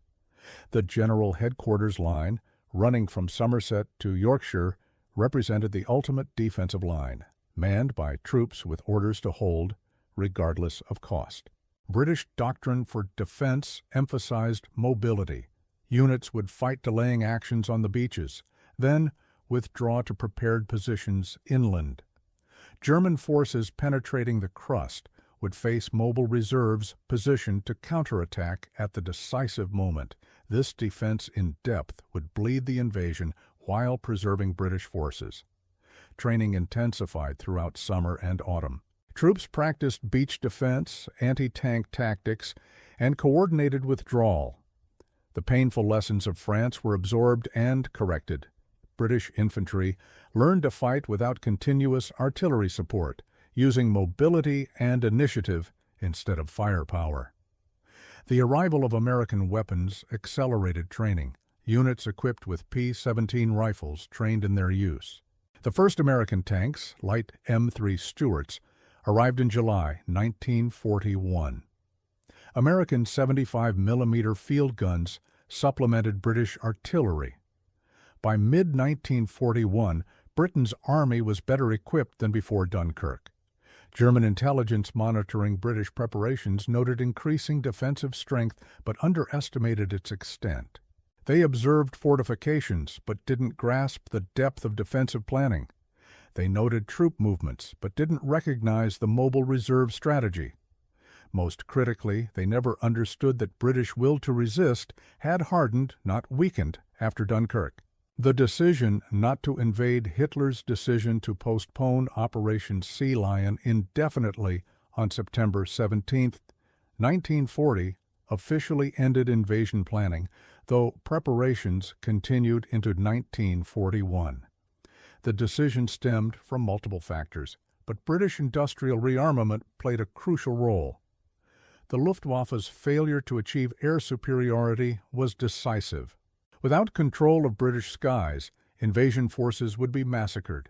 The General Headquarters line, running from Somerset to Yorkshire, represented the ultimate defensive line, manned by troops with orders to hold, regardless of cost. British doctrine for defense emphasized mobility. Units would fight delaying actions on the beaches, then withdraw to prepared positions inland. German forces penetrating the crust would face mobile reserves positioned to counterattack at the decisive moment. This defense in depth would bleed the invasion while preserving British forces. Training intensified throughout summer and autumn. Troops practiced beach defense, anti-tank tactics, and coordinated withdrawal. The painful lessons of France were absorbed and corrected. British infantry learned to fight without continuous artillery support, using mobility and initiative instead of firepower. The arrival of American weapons accelerated training. Units equipped with P-17 rifles trained in their use. The first American tanks, light M3 Stuarts, arrived in July 1941. American 75mm field guns supplemented British artillery. By mid-1941, Britain's army was better equipped than before Dunkirk. German intelligence monitoring British preparations noted increasing defensive strength but underestimated its extent. They observed fortifications but didn't grasp the depth of defensive planning. They noted troop movements but didn't recognize the mobile reserve strategy. Most critically, they never understood that British will to resist had hardened, not weakened, after Dunkirk. The decision not to invade Hitler's decision to postpone Operation Sea Lion indefinitely on September 17, 1940, officially ended invasion planning, though preparations continued into 1941. The decision stemmed from multiple factors, but British industrial rearmament played a crucial role. The Luftwaffe's failure to achieve air superiority was decisive. Without control of British skies, invasion forces would be massacred.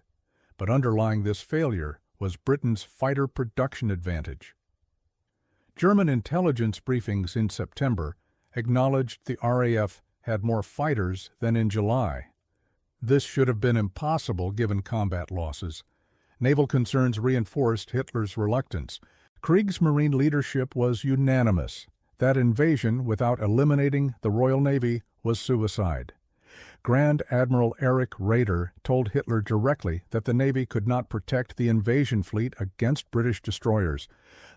But underlying this failure was Britain's fighter production advantage. German intelligence briefings in September acknowledged the RAF had more fighters than in July. This should have been impossible given combat losses. Naval concerns reinforced Hitler's reluctance. Kriegsmarine leadership was unanimous that invasion without eliminating the Royal Navy was suicide. Grand Admiral Erich Raeder told Hitler directly that the Navy could not protect the invasion fleet against British destroyers.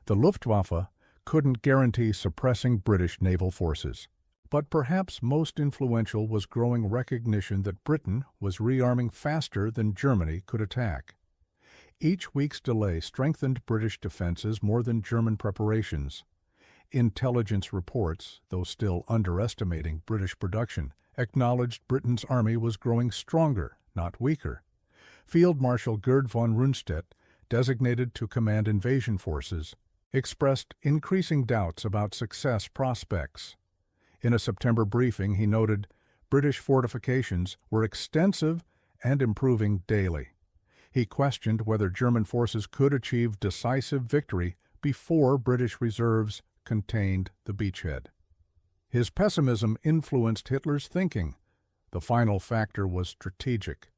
The Luftwaffe couldn't guarantee suppressing British naval forces. But perhaps most influential was growing recognition that Britain was rearming faster than Germany could attack. Each week's delay strengthened British defenses more than German preparations. Intelligence reports, though still underestimating British production, acknowledged Britain's army was growing stronger, not weaker. Field Marshal Gerd von Rundstedt, designated to command invasion forces, expressed increasing doubts about success prospects. In a September briefing, he noted British fortifications were extensive and improving daily. He questioned whether German forces could achieve decisive victory before British reserves contained the beachhead. His pessimism influenced Hitler's thinking. The final factor was strategic.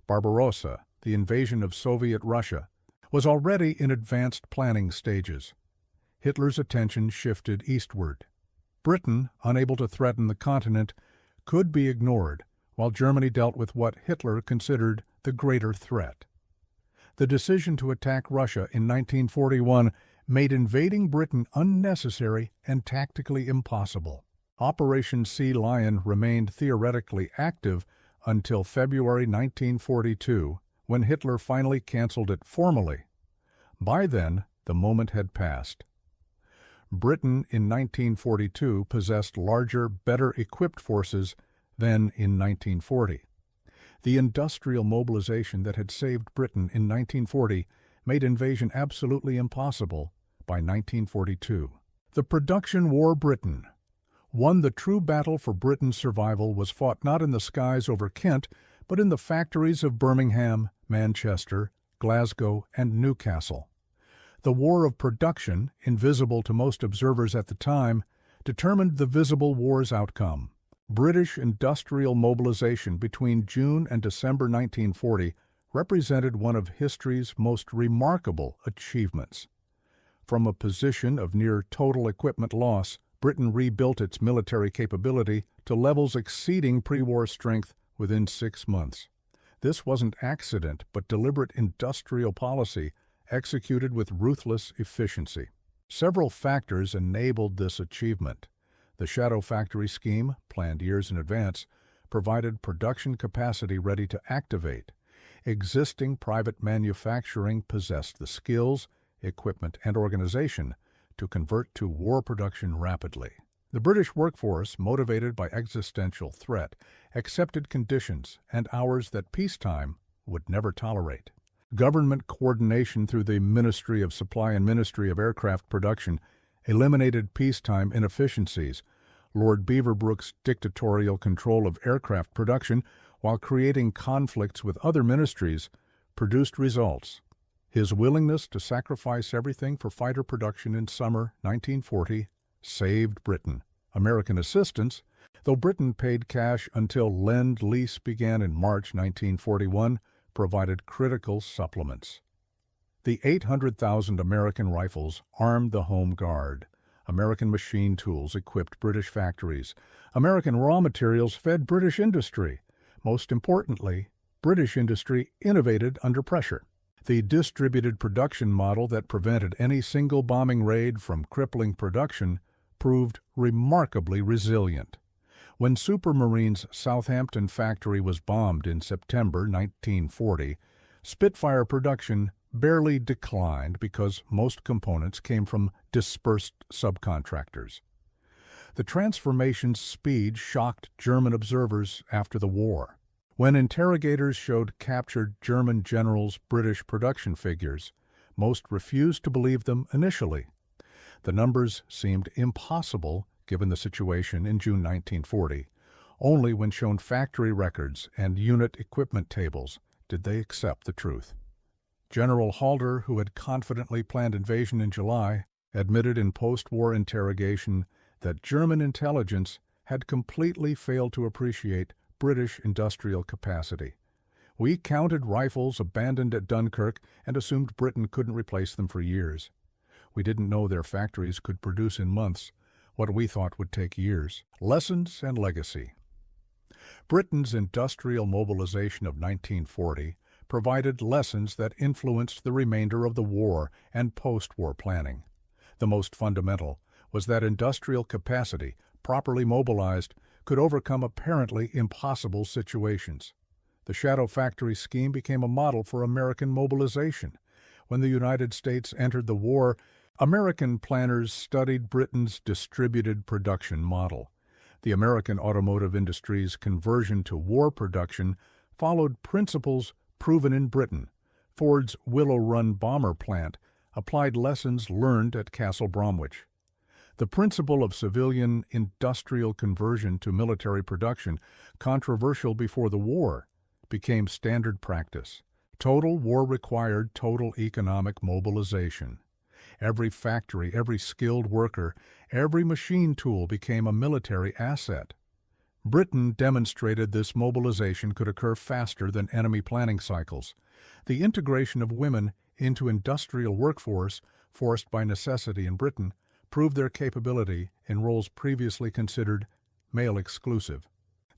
Barbarossa, the invasion of Soviet Russia, was already in advanced planning stages. Hitler's attention shifted eastward. Britain, unable to threaten the continent, could be ignored, while Germany dealt with what Hitler considered the greater threat. The decision to attack Russia in 1941 made invading Britain unnecessary and tactically impossible. Operation Sea Lion remained theoretically active until February 1942, when Hitler finally canceled it formally. By then, the moment had passed. Britain in 1942 possessed larger, better-equipped forces than in 1940. The industrial mobilization that had saved Britain in 1940 made invasion absolutely impossible by 1942. The production war Britain won. The true battle for Britain's survival was fought not in the skies over Kent, but in the factories of Birmingham, Manchester, Glasgow, and Newcastle. The war of production, invisible to most observers at the time, determined the visible war's outcome. British industrial mobilization between June and December 1940 represented one of history's most remarkable achievements. From a position of near total equipment loss, Britain rebuilt its military capability to levels exceeding pre-war strength within 6 months. This wasn't accident, but deliberate industrial policy executed with ruthless efficiency. Several factors enabled this achievement. The Shadow Factory scheme, planned years in advance, provided production capacity ready to activate. Existing private manufacturing possessed the skills, equipment, and organization to convert to war production rapidly. The British workforce, motivated by existential threat, accepted conditions and hours that peacetime would never tolerate. Government coordination through the Ministry of Supply and Ministry of Aircraft Production eliminated peacetime inefficiencies. Lord Beaverbrook's dictatorial control of aircraft production, while creating conflicts with other ministries, produced results. His willingness to sacrifice everything for fighter production in summer 1940 saved Britain. American assistance, though Britain paid cash until Lend-Lease began in March 1941, provided critical supplements. The 800,000 American rifles armed the Home Guard. American machine tools equipped British factories. American raw materials fed British industry. Most importantly, British industry innovated under pressure. The distributed production model that prevented any single bombing raid from crippling production proved remarkably resilient. When Supermarine's Southampton factory was bombed in September 1940, Spitfire production barely declined because most components came from dispersed subcontractors. The transformation's speed shocked German observers after the war. When interrogators showed captured German generals' British production figures, most refused to believe them initially. The numbers seemed impossible given the situation in June 1940. Only when shown factory records and unit equipment tables did they accept the truth. General Halder, who had confidently planned invasion in July, admitted in post-war interrogation that German intelligence had completely failed to appreciate British industrial capacity. We counted rifles abandoned at Dunkirk and assumed Britain couldn't replace them for years. We didn't know their factories could produce in months what we thought would take years. Lessons and legacy. Britain's industrial mobilization of 1940 provided lessons that influenced the remainder of the war and post-war planning. The most fundamental was that industrial capacity, properly mobilized, could overcome apparently impossible situations. The shadow factory scheme became a model for American mobilization. When the United States entered the war, American planners studied Britain's distributed production model. The American automotive industry's conversion to war production followed principles proven in Britain. Ford's Willow Run bomber plant applied lessons learned at Castle Bromwich. The principle of civilian industrial conversion to military production, controversial before the war, became standard practice. Total war required total economic mobilization. Every factory, every skilled worker, every machine tool became a military asset. Britain demonstrated this mobilization could occur faster than enemy planning cycles. The integration of women into industrial workforce, forced by necessity in Britain, proved their capability in roles previously considered male-exclusive.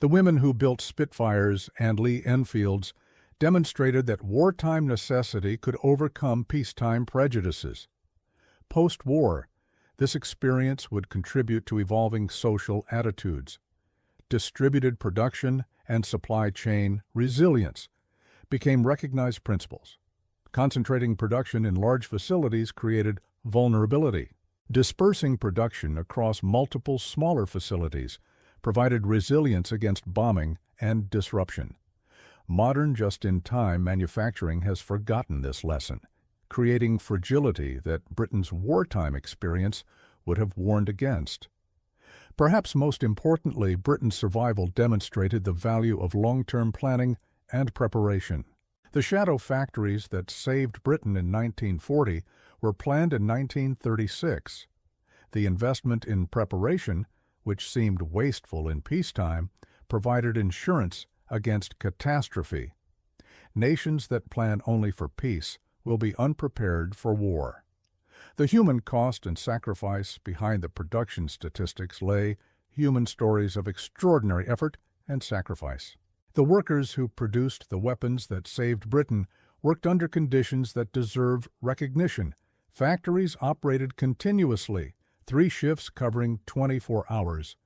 The women who built Spitfires and Lee-Enfields demonstrated that wartime necessity could overcome peacetime prejudices. Post-war, this experience would contribute to evolving social attitudes. Distributed production and supply chain resilience became recognized principles. Concentrating production in large facilities created vulnerability. Dispersing production across multiple smaller facilities provided resilience against bombing and disruption. Modern just-in-time manufacturing has forgotten this lesson, creating fragility that Britain's wartime experience would have warned against. Perhaps most importantly, Britain's survival demonstrated the value of long-term planning and preparation. The shadow factories that saved Britain in 1940 were planned in 1936. The investment in preparation, which seemed wasteful in peacetime, provided insurance against catastrophe. Nations that plan only for peace will be unprepared for war. The human cost and sacrifice behind the production statistics lay human stories of extraordinary effort and sacrifice. The workers who produced the weapons that saved Britain worked under conditions that deserve recognition. Factories operated continuously, 3 shifts covering 24 hours.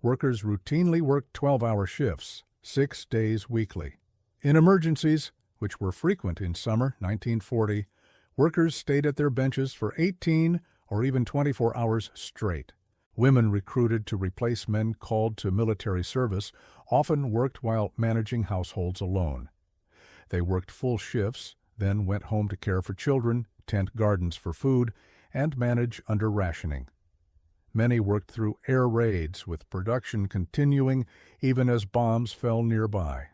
Workers routinely worked 12-hour shifts, 6 days weekly. In emergencies, which were frequent in summer 1940, workers stayed at their benches for 18 or even 24 hours straight. Women recruited to replace men called to military service often worked while managing households alone. They worked full shifts, then went home to care for children, tend gardens for food, and manage under rationing. Many worked through air raids, with production continuing even as bombs fell nearby.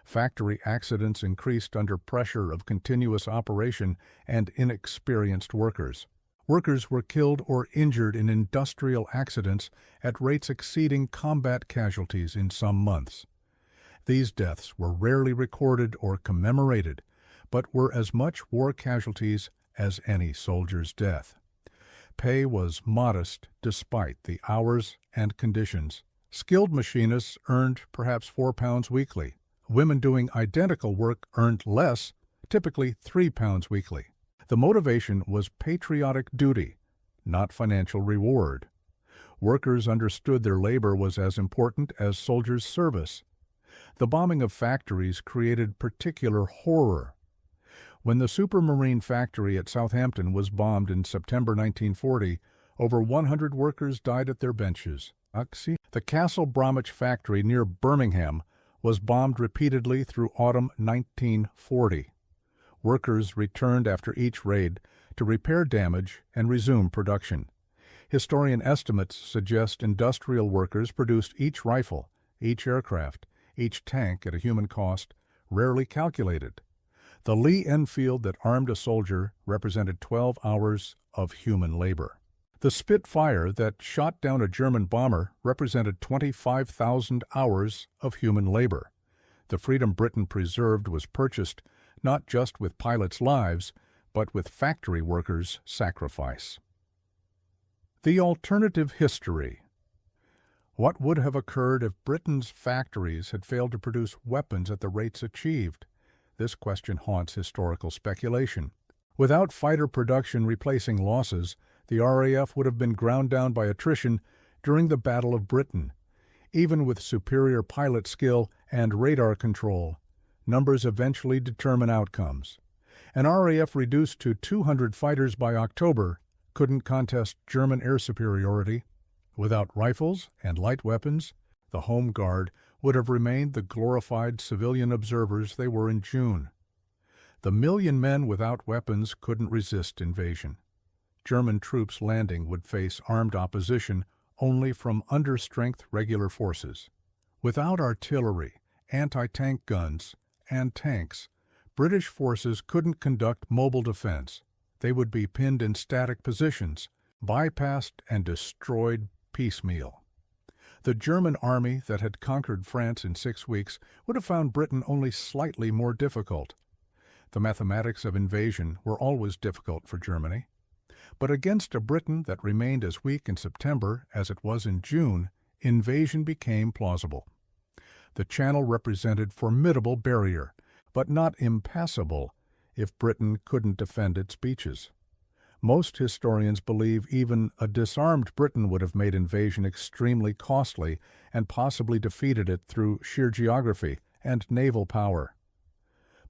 Factory accidents increased under pressure of continuous operation and inexperienced workers. Workers were killed or injured in industrial accidents at rates exceeding combat casualties in some months. These deaths were rarely recorded or commemorated, but were as much war casualties as any soldier's death. Pay was modest despite the hours and conditions. Skilled machinists earned perhaps £4 weekly. Women doing identical work earned less, typically £3 weekly. The motivation was patriotic duty, not financial reward. Workers understood their labor was as important as soldiers' service. The bombing of factories created particular horror. When the Supermarine factory at Southampton was bombed in September 1940, over 100 workers died at their benches. The Castle Bromwich factory near Birmingham was bombed repeatedly through autumn 1940. Workers returned after each raid to repair damage and resume production. Historian estimates suggest industrial workers produced each rifle, each aircraft, each tank at a human cost rarely calculated. The Lee-Enfield that armed a soldier represented 12 hours of human labor. The Spitfire that shot down a German bomber represented 25,000 hours of human labor. The freedom Britain preserved was purchased not just with pilots' lives, but with factory workers' sacrifice. The alternative history. What would have occurred if Britain's factories had failed to produce weapons at the rates achieved? This question haunts historical speculation. Without fighter production replacing losses, the RAF would have been ground down by attrition during the Battle of Britain. Even with superior pilot skill and radar control, numbers eventually determine outcomes. An RAF reduced to 200 fighters by October couldn't contest German air superiority. Without rifles and light weapons, the Home Guard would have remained the glorified civilian observers they were in June. The million men without weapons couldn't resist invasion. German troops landing would face armed opposition only from understrength regular forces. Without artillery, anti-tank guns, and tanks, British forces couldn't conduct mobile defense. They would be pinned in static positions, bypassed and destroyed piecemeal. The German army that had conquered France in 6 weeks would have found Britain only slightly more difficult. The mathematics of invasion were always difficult for Germany. But against a Britain that remained as weak in September as it was in June, invasion became plausible. The Channel represented formidable barrier, but not impassable if Britain couldn't defend its beaches. Most historians believe even a disarmed Britain would have made invasion extremely costly and possibly defeated it through sheer geography and naval power.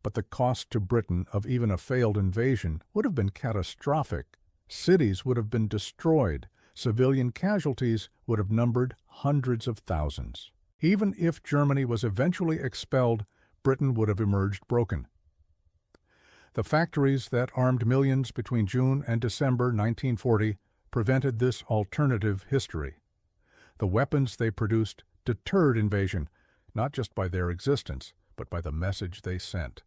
But the cost to Britain of even a failed invasion would have been catastrophic. Cities would have been destroyed. Civilian casualties would have numbered hundreds of thousands. Even if Germany was eventually expelled, Britain would have emerged broken. The factories that armed millions between June and December 1940 prevented this alternative history. The weapons they produced deterred invasion, not just by their existence, but by the message they sent.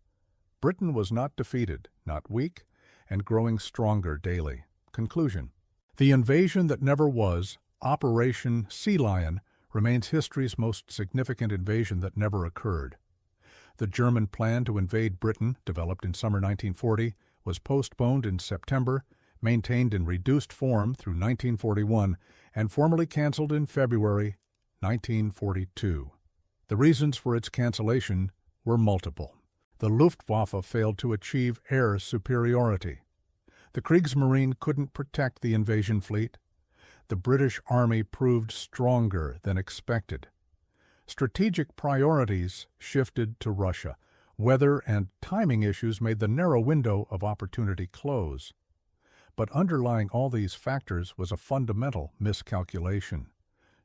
Britain was not defeated, not weak, and growing stronger daily. Conclusion. The invasion that never was, Operation Sea Lion, remains history's most significant invasion that never occurred. The German plan to invade Britain, developed in summer 1940, was postponed in September, maintained in reduced form through 1941, and formally canceled in February 1942. The reasons for its cancellation were multiple. The Luftwaffe failed to achieve air superiority. The Kriegsmarine couldn't protect the invasion fleet. The British Army proved stronger than expected. Strategic priorities shifted to Russia. Weather and timing issues made the narrow window of opportunity close. But underlying all these factors was a fundamental miscalculation.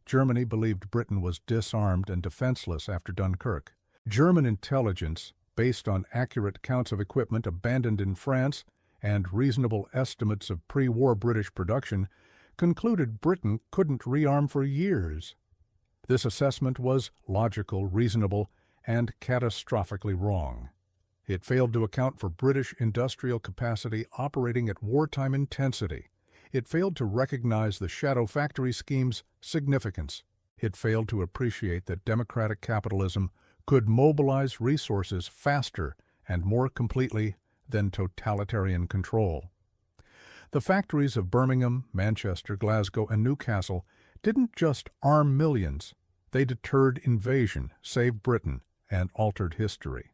Germany believed Britain was disarmed and defenseless after Dunkirk. German intelligence, based on accurate counts of equipment abandoned in France and reasonable estimates of pre-war British production, concluded Britain couldn't rearm for years. This assessment was logical, reasonable, and catastrophically wrong. It failed to account for British industrial capacity operating at wartime intensity. It failed to recognize the shadow factory scheme's significance. It failed to appreciate that democratic capitalism could mobilize resources faster and more completely than totalitarian control. The factories of Birmingham, Manchester, Glasgow, and Newcastle didn't just arm millions. They deterred invasion, saved Britain, and altered history.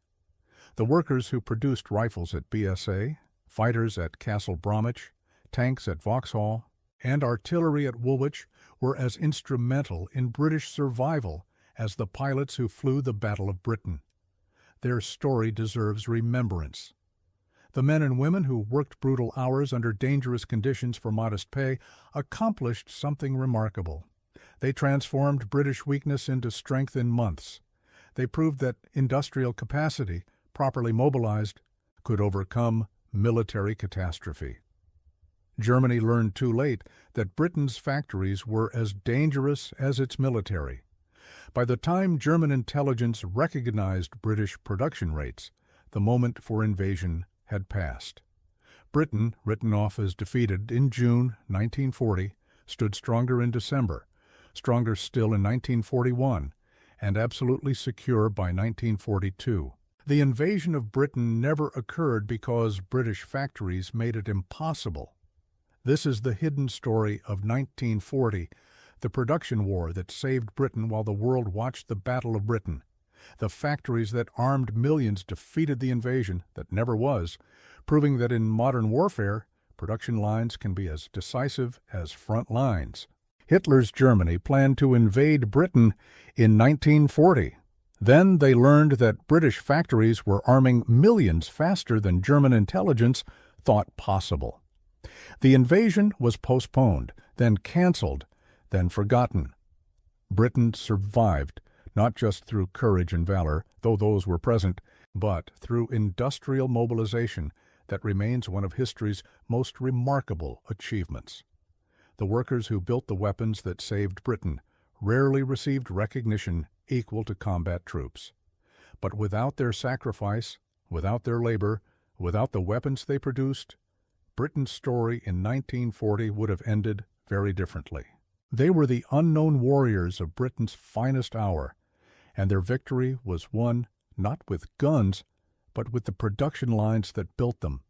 The workers who produced rifles at BSA, fighters at Castle Bromwich, tanks at Vauxhall, and artillery at Woolwich were as instrumental in British survival as the pilots who flew the Battle of Britain. Their story deserves remembrance. The men and women who worked brutal hours under dangerous conditions for modest pay accomplished something remarkable. They transformed British weakness into strength in months. They proved that industrial capacity, properly mobilized, could overcome military catastrophe. Germany learned too late that Britain's factories were as dangerous as its military. By the time German intelligence recognized British production rates, the moment for invasion had passed. Britain, written off as defeated in June 1940, stood stronger in December, stronger still in 1941, and absolutely secure by 1942. The invasion of Britain never occurred because British factories made it impossible. This is the hidden story of 1940, the production war that saved Britain while the world watched the Battle of Britain. The factories that armed millions defeated the invasion that never was, proving that in modern warfare, production lines can be as decisive as front lines. Hitler's Germany planned to invade Britain in 1940. Then they learned that British factories were arming millions faster than German intelligence thought possible. The invasion was postponed, then canceled, then forgotten. Britain survived, not just through courage and valor, though those were present, but through industrial mobilization that remains one of history's most remarkable achievements. The workers who built the weapons that saved Britain rarely received recognition equal to combat troops. But without their sacrifice, without their labor, without the weapons they produced, Britain's story in 1940 would have ended very differently. They were the unknown warriors of Britain's finest hour, and their victory was won not with guns, but with the production lines that built them,